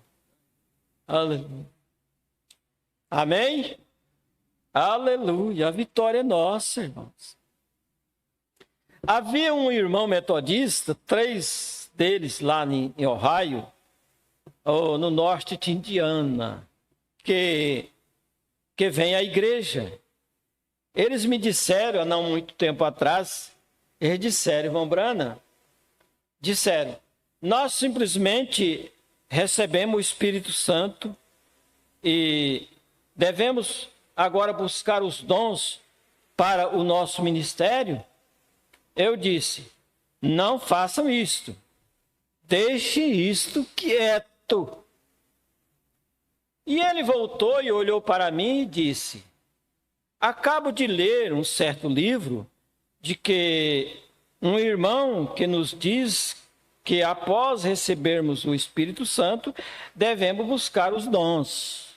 Aleluia! Amém? Aleluia! A vitória é nossa, irmãos. Havia um irmão metodista, 3 deles lá em Ohio, ou no norte de Indiana, que vem à igreja. Eles me disseram, há não muito tempo atrás, eles disseram: irmão Brana, disseram, nós simplesmente recebemos o Espírito Santo e devemos agora buscar os dons para o nosso ministério. Eu disse: não façam isto. Deixe isto quieto. E ele voltou e olhou para mim e disse: acabo de ler um certo livro de que um irmão que nos diz que após recebermos o Espírito Santo, devemos buscar os dons.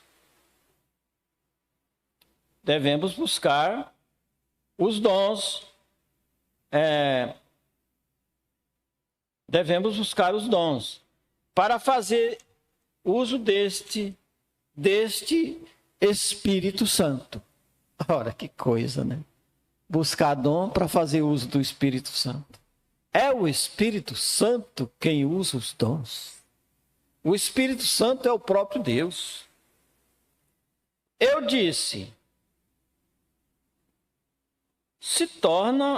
Devemos buscar os dons. Devemos buscar os dons para fazer uso deste Espírito Santo. Ora, que coisa, né? Buscar dom para fazer uso do Espírito Santo. É o Espírito Santo quem usa os dons. O Espírito Santo é o próprio Deus. Eu disse: se tornar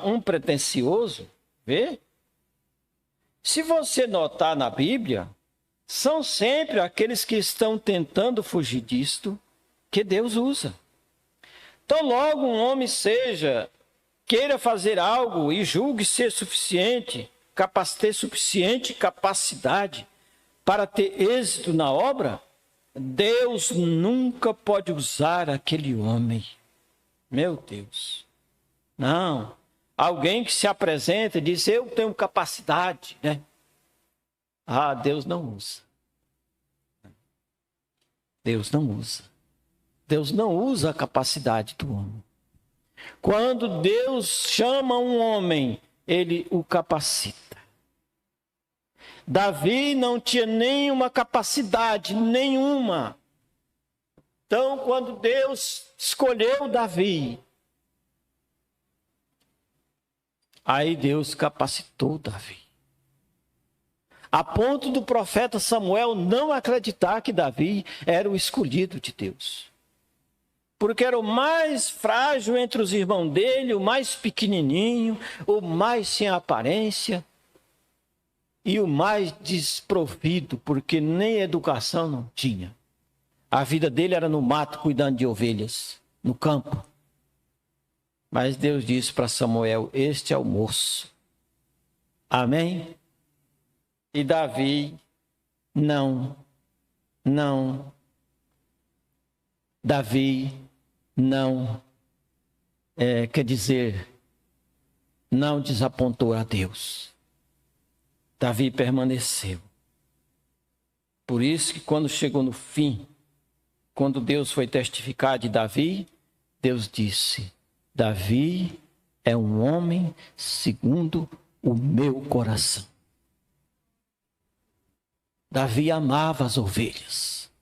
um pretensioso, vê? Se você notar na Bíblia, são sempre aqueles que estão tentando fugir disto que Deus usa. Então, logo um homem queira fazer algo e julgue ser ter suficiente capacidade para ter êxito na obra, Deus nunca pode usar aquele homem. Meu Deus. Não. Alguém que se apresenta e diz: eu tenho capacidade, né? Ah, Deus não usa. Deus não usa. Deus não usa a capacidade do homem. Quando Deus chama um homem, ele o capacita. Davi não tinha nenhuma capacidade, nenhuma. Então, quando Deus escolheu Davi, aí Deus capacitou Davi. A ponto do profeta Samuel não acreditar que Davi era o escolhido de Deus. Porque era o mais frágil entre os irmãos dele, o mais pequenininho, o mais sem aparência e o mais desprovido, porque nem educação não tinha. A vida dele era no mato, cuidando de ovelhas, no campo. Mas Deus disse para Samuel, este é o moço. Amém? E Davi, Davi não, quer dizer, não desapontou a Deus. Davi permaneceu. Por isso que quando chegou no fim, quando Deus foi testificar de Davi, Deus disse, Davi é um homem segundo o meu coração. Davi amava as ovelhas.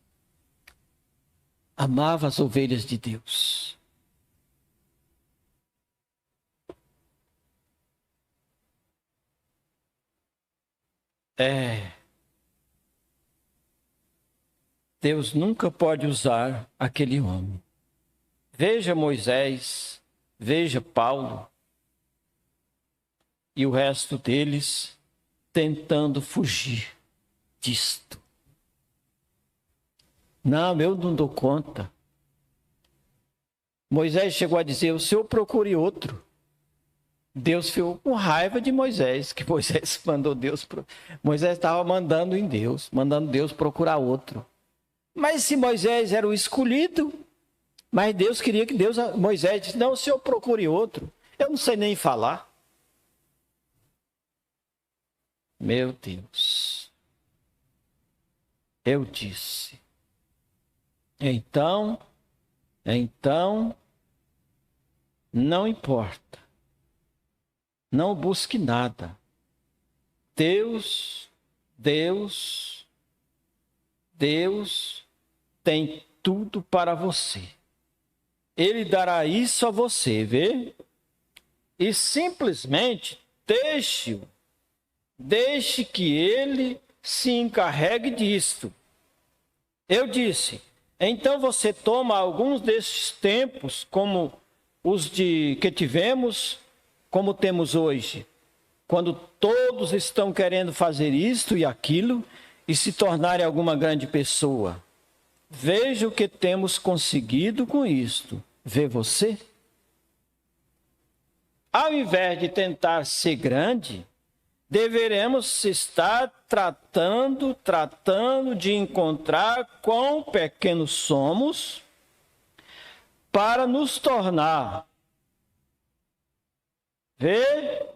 Amava as ovelhas de Deus. Deus nunca pode usar aquele homem. Veja Moisés, veja Paulo e o resto deles tentando fugir disto. Não, eu não dou conta. Moisés chegou a dizer, o Senhor procure outro. Deus ficou com raiva de Moisés, que Moisés mandou Deus. Moisés estava mandando em Deus, mandando Deus procurar outro. Mas se Moisés era o escolhido, mas Deus queria que Moisés disse, não, o Senhor procure outro. Eu não sei nem falar. Meu Deus. Eu disse. Então, não importa. Não busque nada. Deus tem tudo para você. Ele dará isso a você, vê? E simplesmente deixe que ele se encarregue disto. Eu disse, então você toma alguns desses tempos, como os que tivemos, como temos hoje, quando todos estão querendo fazer isto e aquilo e se tornarem alguma grande pessoa. Veja o que temos conseguido com isto. Vê você? Ao invés de tentar ser grande, deveremos estar tratando de encontrar quão pequenos somos para nos tornar. Vê?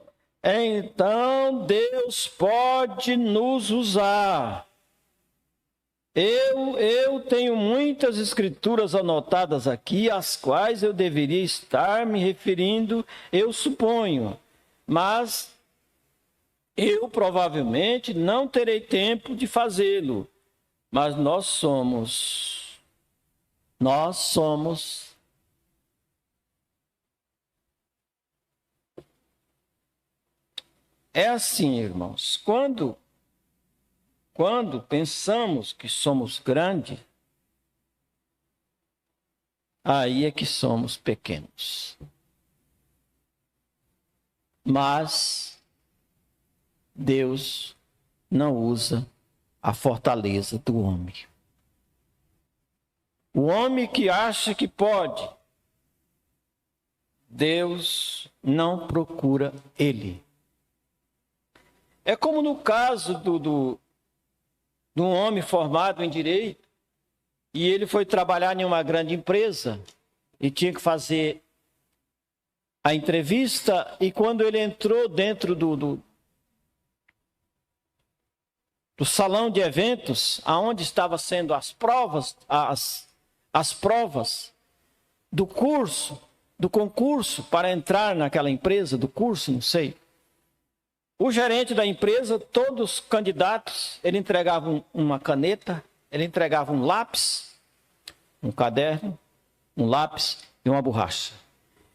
Então Deus pode nos usar. Eu tenho muitas escrituras anotadas aqui, às quais eu deveria estar me referindo, eu suponho, mas eu provavelmente não terei tempo de fazê-lo. Mas nós somos. É assim, irmãos, quando pensamos que somos grandes, aí é que somos pequenos. Mas Deus não usa a fortaleza do homem. O homem que acha que pode, Deus não procura ele. É como no caso de um homem formado em direito, e ele foi trabalhar em uma grande empresa, e tinha que fazer a entrevista, e quando ele entrou dentro do salão de eventos, aonde estavam sendo as provas, as provas do concurso para entrar naquela empresa, do curso, não sei. O gerente da empresa, todos os candidatos, ele entregava uma caneta, ele entregava um lápis, um caderno, um lápis e uma borracha.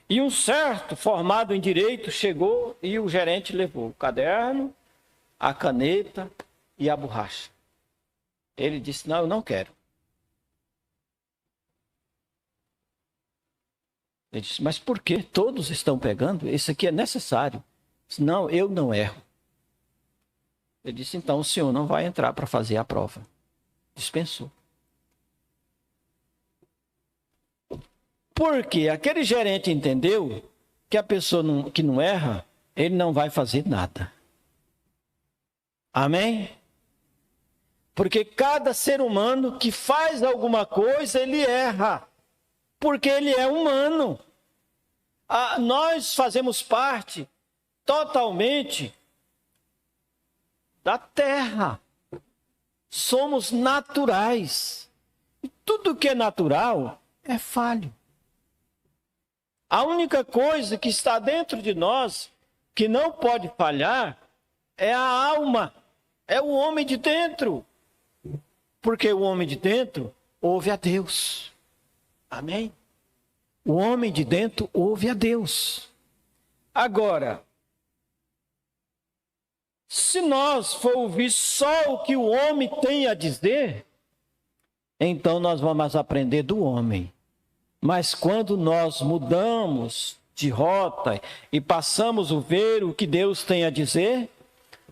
E um certo formado em direito chegou e o gerente levou o caderno, a caneta e a borracha. Ele disse, não, eu não quero. Ele disse, mas por que todos estão pegando? Esse aqui é necessário. Disse, não, eu não erro. Ele disse, então o senhor não vai entrar para fazer a prova. Dispensou. Porque aquele gerente entendeu que a pessoa que não erra, ele não vai fazer nada. Amém? Porque cada ser humano que faz alguma coisa, ele erra. Porque ele é humano. Nós fazemos parte totalmente da terra. Somos naturais. E tudo que é natural é falho. A única coisa que está dentro de nós, que não pode falhar, é a alma. É o homem de dentro. Porque o homem de dentro ouve a Deus. Amém? O homem de dentro ouve a Deus. Agora, se nós for ouvir só o que o homem tem a dizer, então nós vamos aprender do homem. Mas quando nós mudamos de rota e passamos a ver o que Deus tem a dizer,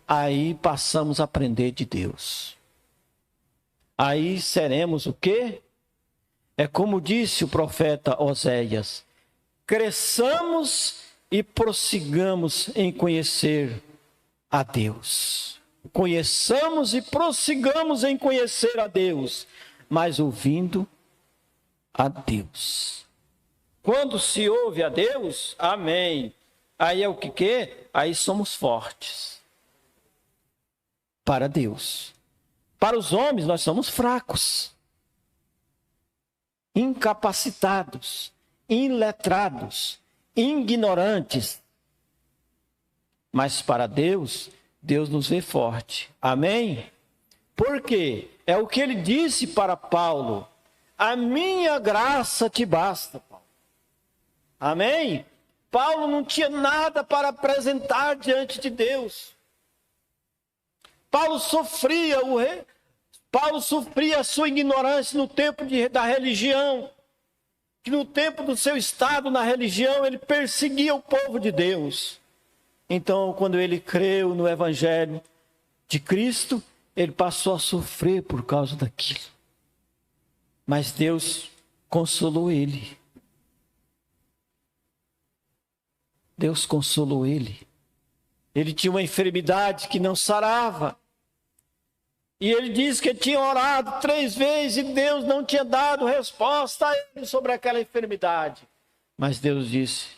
aí passamos a aprender de Deus. Aí seremos o quê? É como disse o profeta Oséias, cresçamos e prossigamos em conhecer a Deus. Conheçamos e prossigamos em conhecer a Deus, mas ouvindo a Deus. Quando se ouve a Deus, amém. Aí é o que quer? Aí somos fortes. Para Deus. Para os homens, nós somos fracos. Incapacitados, iletrados, ignorantes. Mas para Deus, Deus nos vê forte. Amém? Por quê? É o que ele disse para Paulo. A minha graça te basta, Paulo. Amém? Paulo não tinha nada para apresentar diante de Deus. Paulo sofria a sua ignorância no tempo da religião. Que no tempo do seu estado na religião, ele perseguia o povo de Deus. Então, quando ele creu no Evangelho de Cristo, ele passou a sofrer por causa daquilo. Mas Deus consolou ele. Deus consolou ele. Ele tinha uma enfermidade que não sarava. E ele disse que tinha orado 3 vezes e Deus não tinha dado resposta a ele sobre aquela enfermidade. Mas Deus disse,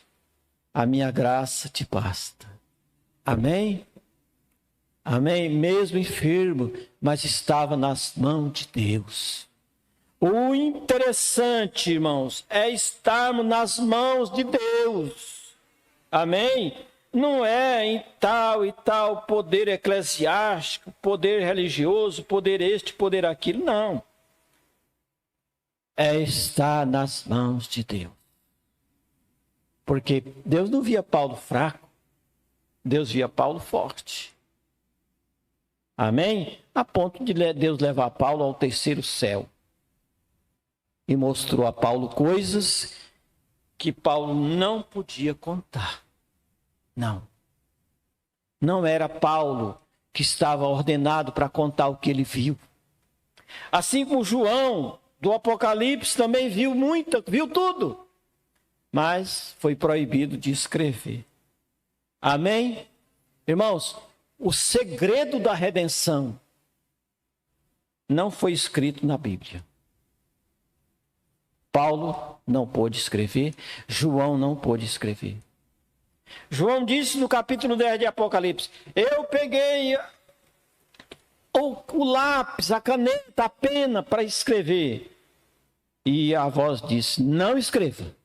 a minha graça te basta. Amém? Amém? Mesmo enfermo, mas estava nas mãos de Deus. O interessante, irmãos, é estarmos nas mãos de Deus. Amém? Não é em tal e tal poder eclesiástico, poder religioso, poder este, poder aquilo, não. É estar nas mãos de Deus. Porque Deus não via Paulo fraco, Deus via Paulo forte. Amém? A ponto de Deus levar Paulo ao 3º céu. E mostrou a Paulo coisas que Paulo não podia contar. Não. Não era Paulo que estava ordenado para contar o que ele viu. Assim como João, do Apocalipse, também viu tudo. Mas foi proibido de escrever. Amém? Irmãos, o segredo da redenção não foi escrito na Bíblia. Paulo não pôde escrever, João não pôde escrever. João disse no capítulo 10 de Apocalipse, eu peguei o lápis, a caneta, a pena para escrever. E a voz disse, não escreva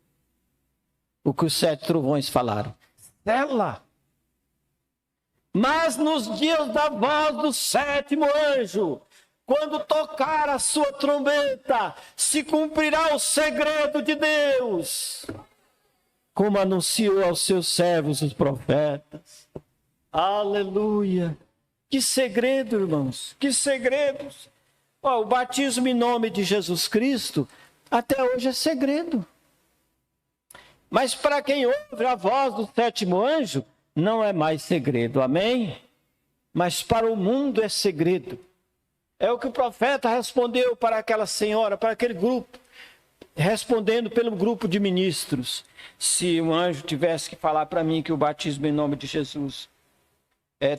o que os 7 trovões falaram. Sela. Mas nos dias da voz do 7º anjo, Quando tocar a sua trombeta, se cumprirá o segredo de Deus, como anunciou aos seus servos os profetas. Aleluia! Que segredo, irmãos, que segredos! O batismo em nome de Jesus Cristo, até hoje é segredo. Mas para quem ouve a voz do sétimo anjo, não é mais segredo, amém? Mas para o mundo é segredo. É o que o profeta respondeu para aquela senhora, para aquele grupo, respondendo pelo grupo de ministros. Se um anjo tivesse que falar para mim que o batismo em nome de Jesus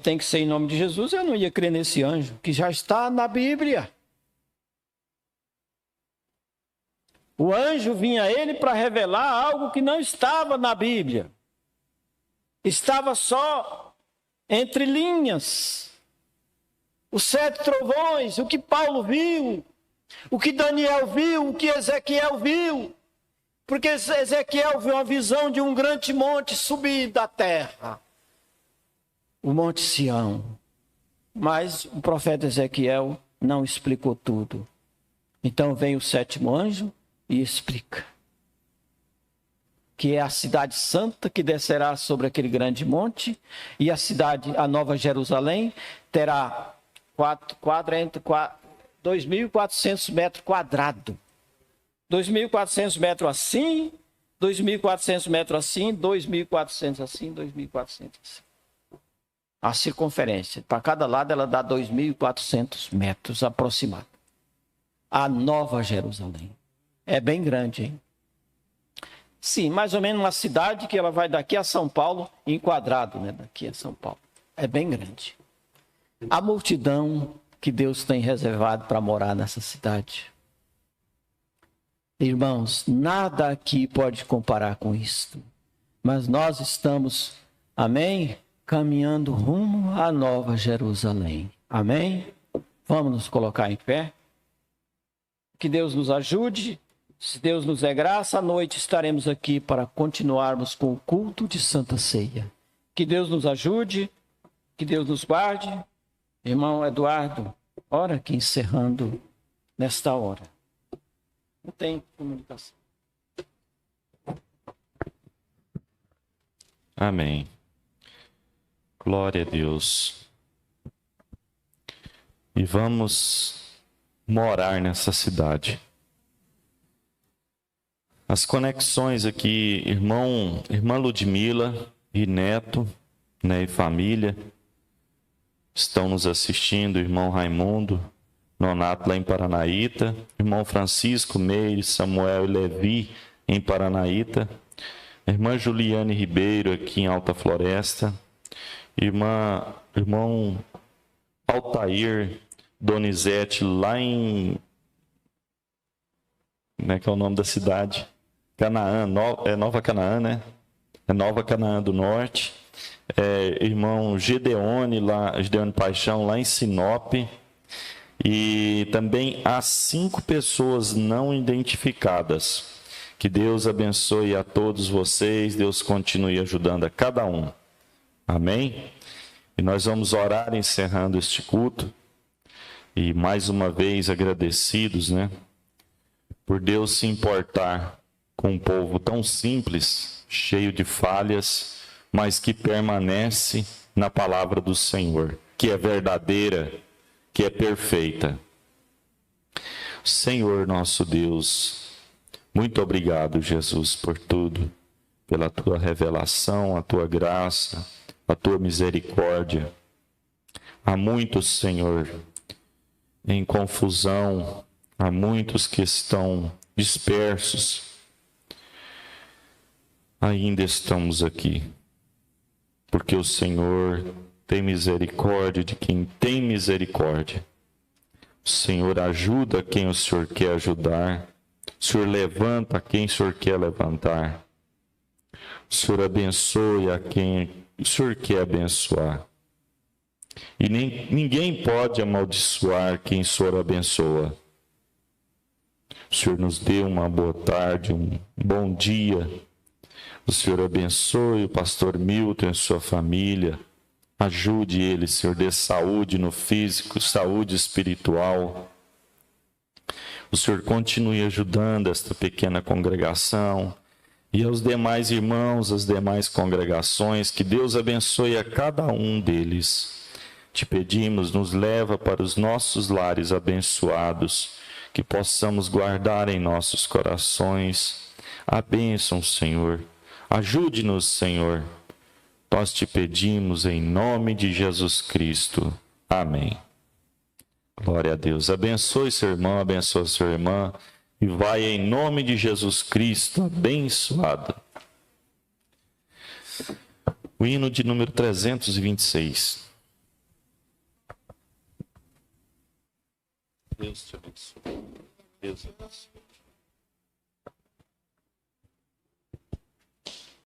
tem que ser em nome de Jesus, eu não ia crer nesse anjo, que já está na Bíblia. O anjo vinha a ele para revelar algo que não estava na Bíblia. Estava só entre linhas. Os 7 trovões, o que Paulo viu, o que Daniel viu, o que Ezequiel viu. Porque Ezequiel viu uma visão de um grande monte subir da terra. O Monte Sião. Mas o profeta Ezequiel não explicou tudo. Então vem o 7º anjo e explica. Que é a cidade santa que descerá sobre aquele grande monte. E a cidade, a Nova Jerusalém, terá 2.400 metros quadrados. 2.400 metros assim, 2.400 metros assim, 2.400 assim, 2.400 assim. A circunferência, para cada lado ela dá 2.400 metros aproximados. A Nova Jerusalém. É bem grande, hein? Sim, mais ou menos uma cidade que ela vai daqui a São Paulo, em quadrado, né? Daqui a São Paulo. É bem grande. A multidão que Deus tem reservado para morar nessa cidade. Irmãos, nada aqui pode comparar com isto. Mas nós estamos, amém? Caminhando rumo à Nova Jerusalém. Amém? Vamos nos colocar em pé. Que Deus nos ajude. Se Deus nos é graça, à noite estaremos aqui para continuarmos com o culto de Santa Ceia. Que Deus nos ajude, que Deus nos guarde. Irmão Eduardo, ora aqui encerrando nesta hora. Não tem comunicação. Amém. Glória a Deus. E vamos morar nessa cidade. As conexões aqui, irmã Ludmila e neto, né, e família, estão nos assistindo, irmão Raimundo, Nonato lá em Paranaíta, irmão Francisco, Meire, Samuel e Levi em Paranaíta, irmã Juliane Ribeiro aqui em Alta Floresta, irmão Altair Donizete lá em... Como é que é o nome da cidade? Canaã, Nova Canaã, né? É Nova Canaã do Norte. Irmão Gedeone Paixão, lá em Sinop. E também há 5 pessoas não identificadas. Que Deus abençoe a todos vocês, Deus continue ajudando a cada um. Amém? E nós vamos orar encerrando este culto. E mais uma vez agradecidos, né? Por Deus se importar com um povo tão simples, cheio de falhas, mas que permanece na palavra do Senhor, que é verdadeira, que é perfeita. Senhor nosso Deus, muito obrigado, Jesus, por tudo, pela tua revelação, a tua graça, a tua misericórdia. Há muitos, Senhor, em confusão, há muitos que estão dispersos. Ainda estamos aqui, porque o Senhor tem misericórdia de quem tem misericórdia. O Senhor ajuda quem o Senhor quer ajudar. O Senhor levanta quem o Senhor quer levantar. O Senhor abençoe a quem o Senhor quer abençoar. E ninguém pode amaldiçoar quem o Senhor abençoa. O Senhor nos dê uma boa tarde, um bom dia. O Senhor abençoe o pastor Milton e sua família, Ajude ele, Senhor, dê saúde no físico, saúde espiritual. O Senhor continue ajudando esta pequena congregação e aos demais irmãos, as demais congregações. Que Deus abençoe a cada um deles. Te pedimos, nos leva para os nossos lares abençoados, que possamos guardar em nossos corações a bênção, Senhor. Ajude-nos, Senhor. Nós te pedimos em nome de Jesus Cristo. Amém. Glória a Deus. Abençoe seu irmão, abençoe sua irmã. E vai em nome de Jesus Cristo, abençoado. O hino de número 326. Deus te abençoe. Deus te abençoe.